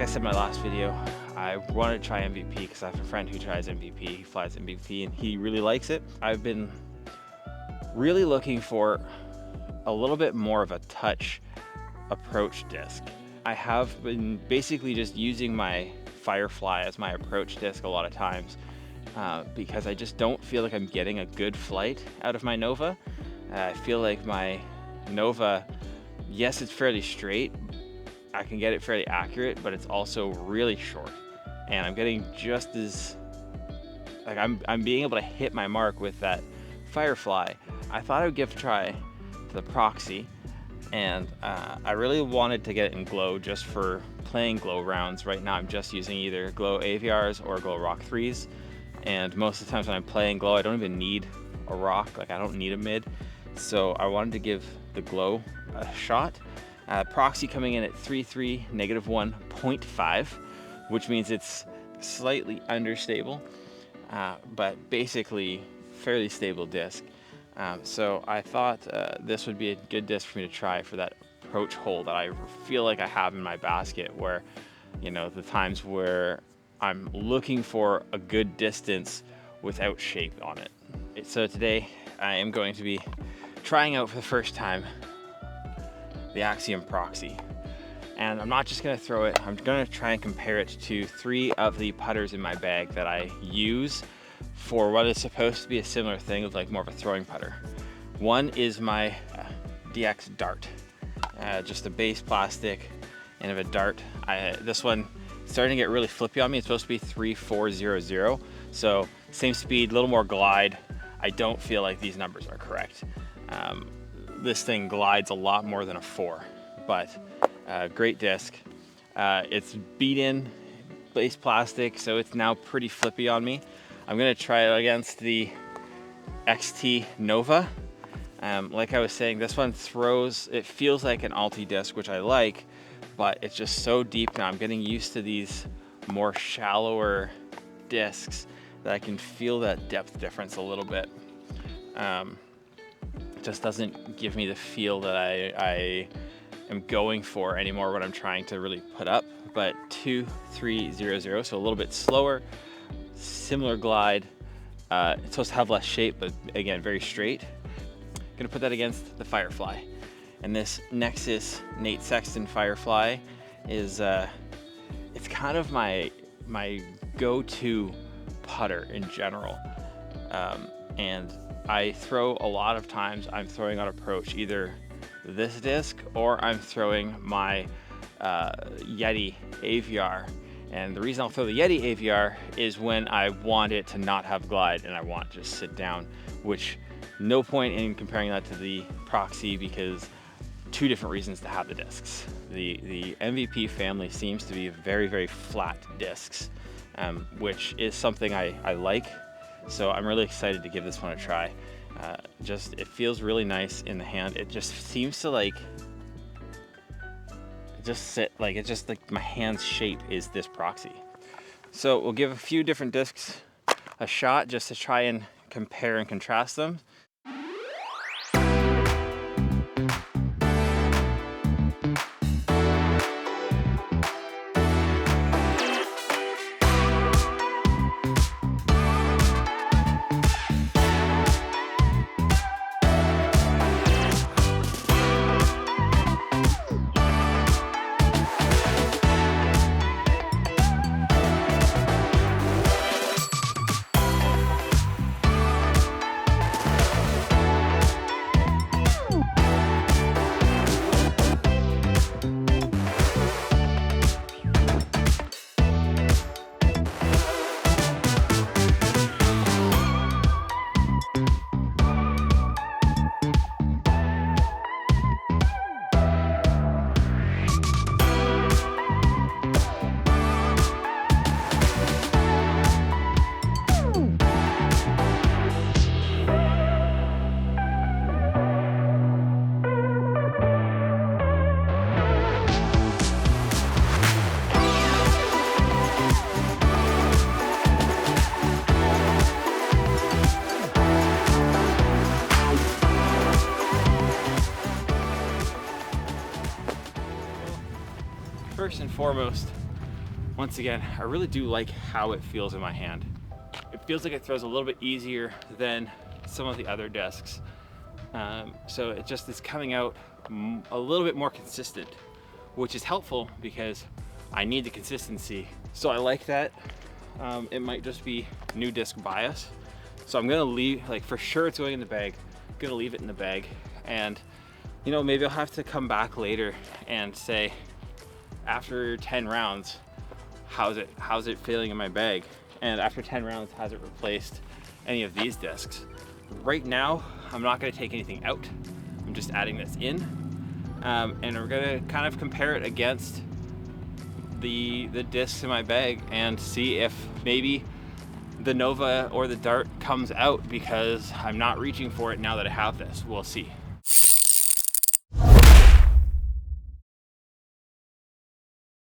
said in my last video, I wanted to try MVP because I have a friend who tries MVP, he flies MVP, and he really likes it. I've been really looking for a little bit more of a touch approach disc. I have been basically just using my Firefly as my approach disc a lot of times because I just don't feel like I'm getting a good flight out of my Nova. I feel like my Nova, yes, it's fairly straight, I can get it fairly accurate, but it's also really short, and I'm getting just as, like, I'm being able to hit my mark with that Firefly. I thought I would give a try to the Proxy, and I really wanted to get it in Glow just for playing Glow rounds. Right now I'm just using either Glow AVRs or Glow Rock 3s, and most of the times when I'm playing Glow I don't even need a rock, like I don't need a mid, so I wanted to give the Glow a shot. Proxy coming in at 3.3, -1.5, which means it's slightly understable, but basically fairly stable disc. So I thought this would be a good disc for me to try for that approach hole that I feel like I have in my basket, where, you know, the times where I'm looking for a good distance without shape on it. So today I am going to be trying out for the first time the Axiom Proxy. And I'm not just gonna throw it, I'm gonna try and compare it to 3 of the putters in my bag that I use for what is supposed to be a similar thing of like more of a throwing putter. One is my DX Dart, just a base plastic and of a dart. This one is starting to get really flippy on me. It's supposed to be 3.400, so same speed, a little more glide. I don't feel like these numbers are correct. This thing glides a lot more than a 4, but great disc. It's beat-in base plastic, so it's now pretty flippy on me. I'm gonna try it against the XT Nova. Like I was saying, this one throws, it feels like an alti disc, which I like, but it's just so deep now. I'm getting used to these more shallower discs that I can feel that depth difference a little bit. It just doesn't give me the feel that I am going for anymore when I'm trying to really put up. But 2.300, so a little bit slower, similar glide. It's supposed to have less shape, but again, very straight. Gonna put that against the Firefly. And this Nexus Nate Sexton Firefly is, it's kind of my go-to putter in general. And I throw a lot of times, I'm throwing on approach either this disc or I'm throwing my Yeti AVR. And the reason I'll throw the Yeti AVR is when I want it to not have glide and I want to just sit down, which no point in comparing that to the Proxy because 2 different reasons to have the discs. The MVP family seems to be very, very flat discs, which is something I like. So I'm really excited to give this one a try. It feels really nice in the hand. It just seems to like, it's like my hand's shape is this Proxy. So we'll give a few different discs a shot just to try and compare and contrast them. First and foremost, once again, I really do like how it feels in my hand. It feels like it throws a little bit easier than some of the other discs. So it just is coming out a little bit more consistent, which is helpful because I need the consistency. So I like that. It might just be new disc bias. So I'm gonna leave, like for sure it's going in the bag. I'm gonna leave it in the bag. And you know, maybe I'll have to come back later and say, after 10 rounds, how's it feeling in my bag? And after 10 rounds, has it replaced any of these discs? Right now, I'm not gonna take anything out. I'm just adding this in. And we're gonna kind of compare it against the discs in my bag and see if maybe the Nova or the Dart comes out because I'm not reaching for it now that I have this. We'll see.